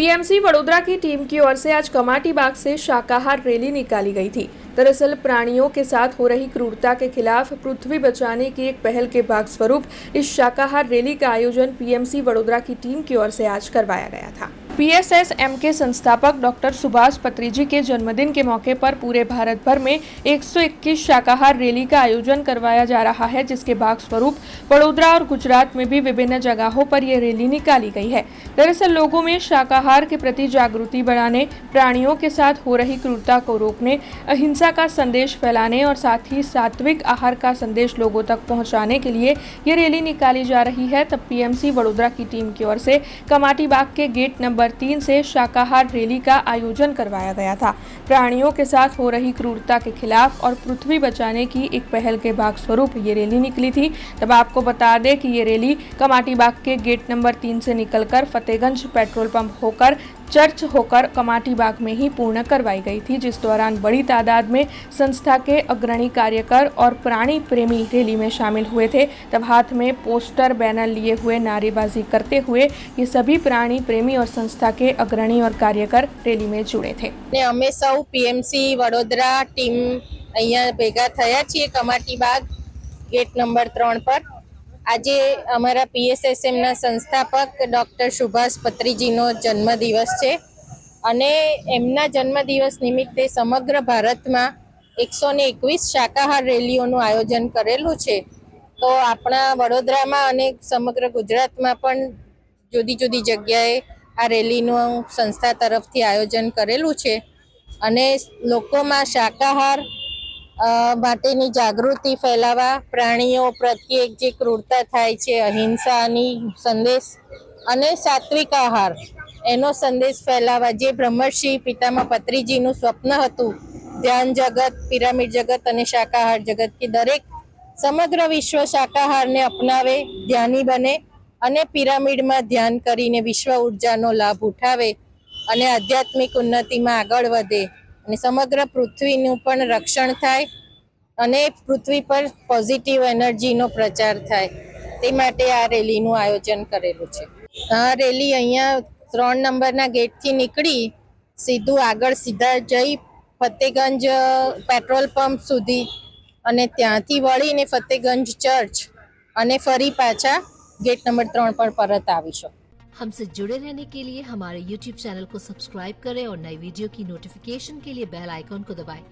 PMC Vadodara की team की ओर से आज कमाटी बाग से शाकाहार रैली निकाली गई थी। दरअसल प्राणियों के साथ हो रही क्रूरता के खिलाफ पृथ्वी बचाने की एक पहल के भाग स्वरूप इस शाकाहार रैली का आयोजन पीएमसी वडोदरा की टीम की ओर से आज करवाया गया था। पीएसएसएम के संस्थापक डॉक्टर सुभाष पत्री जी के जन्मदिन के मौके पर पूरे भारत भर में 121 शाकाहार रैली का आयोजन करवाया जा रहा है, जिसके भाग स्वरूप वडोदरा और गुजरात में भी विभिन्न जगहों पर यह रैली निकाली गई है। दरअसल लोगों में शाकाहार के प्रति जागृति बढ़ाने, प्राणियों के साथ हो रही क्रूरता को रोकने, अहिंसा का संदेश फैलाने और साथ ही सात्विक आहार का संदेश लोगों तक पहुंचाने के लिए ये रैली निकाली जा रही है। तब पीएमसी वडोदरा की टीम की ओर से कमाटी बाग के गेट नंबर 3 से शाकाहार रैली का आयोजन करवाया गया था। प्राणियों के साथ हो रही क्रूरता के खिलाफ और पृथ्वी बचाने की एक पहल के भाग स्वरूप ये रैली निकली थी। तब आपको बता दें कि ये रैली कमाटी बाग के गेट नंबर 3 से निकलकर फतेहगंज पेट्रोल पंप होकर चर्च होकर कमाटी बाग में ही पूर्ण करवाई गई थी, जिस दौरान बड़ी तादाद में संस्था के अग्रणी कार्यकर और प्राणी प्रेमी रैली में शामिल हुए थे। तब हाथ में पोस्टर बैनर लिए हुए नारेबाजी करते हुए ये सभी प्राणी प्रेमी और संस्था के अग्रणी और कार्यकर रैली में जुड़े थे। અમે સૌ પીએમસી વડોદરા ટીમ અહીંયા ભેગા થયા છીએ કમાટી બાગ ગેટ નંબર 3 પર। આજે અમારા પીએસએસએમના સંસ્થાપક ડૉક્ટર સુભાષ પત્રીજીનો જન્મદિવસ છે અને એમના જન્મદિવસ નિમિત્તે સમગ્ર ભારતમાં 121 શાકાહાર રેલીઓનું આયોજન કરેલું છે। તો આપણા વડોદરામાં અને સમગ્ર ગુજરાતમાં પણ જુદી જુદી જગ્યાએ આ રેલીનું સંસ્થા તરફથી આયોજન કરેલું છે અને લોકોમાં શાકાહાર માટેની જાગૃતિ ફેલાવવા, પ્રાણીઓ પ્રત્યે જે ક્રૂરતા થાય છે, અહિંસાની સંદેશ અને સાત્વિક આહાર એનો સંદેશ ફેલાવવા, જે બ્રહ્મર્ષિ પિતામહ પત્રીજીનું સ્વપ્ન હતું, ધ્યાન જગત, પિરામિડ જગત અને શાકાહાર જગત કે દરેક સમગ્ર વિશ્વ શાકાહારને અપનાવે, ધ્યાની બને અને પિરામિડમાં ધ્યાન કરીને વિશ્વ ઉર્જાનો લાભ ઉઠાવે અને આધ્યાત્મિક ઉન્નતિમાં આગળ વધે અને સમગ્ર પૃથ્વીનું પણ રક્ષણ થાય અને પૃથ્વી પર પોઝિટિવ એનર્જીનો પ્રચાર થાય, તે માટે આ રેલીનું આયોજન કરેલું છે। આ રેલી અહીંયા 3 નંબરના ગેટથી નીકળી સીધું આગળ સીધા જઈ ફતેગંજ પેટ્રોલ પંપ સુધી અને ત્યાંથી વળીને ફતેગંજ ચર્ચ અને ફરી પાછા गेट नंबर 3 पर परत आवीशो। हमसे जुड़े रहने के लिए हमारे YouTube चैनल को सब्सक्राइब करें और नई वीडियो की नोटिफिकेशन के लिए बेल आइकॉन को दबाएं।